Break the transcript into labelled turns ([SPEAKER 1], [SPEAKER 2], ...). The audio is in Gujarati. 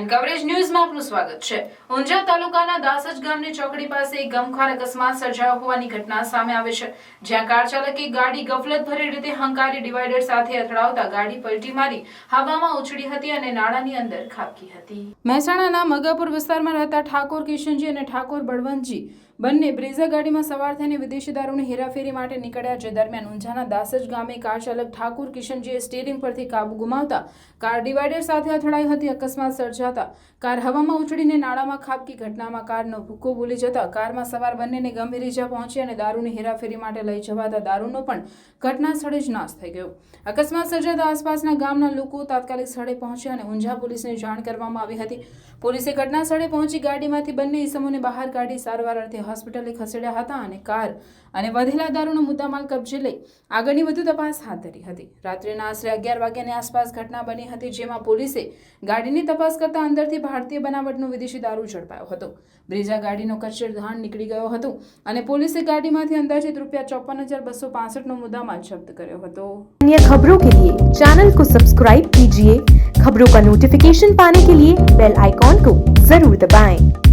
[SPEAKER 1] એન્ડ કવરેજ ન્યૂઝમાં આપનું સ્વાગત છે। ઊંઝા તાલુકાના દાસજ ગામની ચોકડી પાસે એક ગમખ્વાર અકસ્માત સર્જાયો હોવાની ઘટના સામે આવી છે, જ્યાં કાર ચાલકે ગાડી ગફલતભરી રીતે હંકારી ડિવાઈડર સાથે અથડાવતા ગાડી પલટી મારી હવામાં ઉછળી હતી અને નાળાની અંદર ખાબકી હતી। મહેસાણાના મગાપુર વિસ્તારમાં રહેતા ઠાકોર કિશનજી અને ઠાકોર બળવંતજી બંને બ્રેઝા ગાડીમાં સવાર થઈને વિદેશી દારૂની હેરાફેરી માટે નીકળ્યા, જે દરમિયાન ઊંઝાના દાસજ ગામે કાર ચાલક ઠાકોર કિશનજીએ સ્ટીયરિંગ પરથી કાબુ ગુમાવતા કાર ડિવાઈડર સાથે અથડાઈ હતી। અકસ્માત સર્જાતા કાર હવામાં ઉછળીને નાળામાં ખાબકી ઘટનામાં કારનો ભૂક્કો બોલી જતા કારમાં સવાર બંનેને ગંભીર ઈજા પહોંચી અને દારૂની હેરાફેરી માટે લઈ જવાતા દારૂનો પણ ઘટના સ્થળે જ નાશ થઈ ગયો। અકસ્માત સર્જાતા આસપાસના ગામના લોકો તાત્કાલિક સ્થળે પહોંચ્યા અને ઊંઝા પોલીસને જાણ કરવામાં આવી હતી। પોલીસે ઘટના સ્થળે પહોંચી ગાડીમાંથી બંને ઈસમોને બહાર કાઢી સારવાર અર્થે હોસ્પિટલે ખસેડ્યા હતા અને કાર અને વધેલા દારૂનો મુદ્દામાલ કબજે લઈ આગળની વધુ તપાસ હાથ ધરી હતી। રાત્રિના આશરે 11 વાગ્યાની આસપાસ ઘટના બની હતી, જેમાં પોલીસે ગાડીની તપાસ કરતા અંદરથી ભારતીય બનાવટનો વિદેશી દારૂ ઝડપાયો હતો। બ્રેઝા ગાડીનો કચરધાણ નીકળી ગયો હતો અને પોલીસે ગાડીમાંથી અંદાજિત ₹54,265 નો મુદ્દામાલ જપ્ત કર્યો હતો।
[SPEAKER 2] अन्य खबरों के लिए चैनल को सब्सक्राइब कीजिए। खबरों का नोटिफिकेशन पाने के लिए बेल आइकॉन को जरूर दबाएं।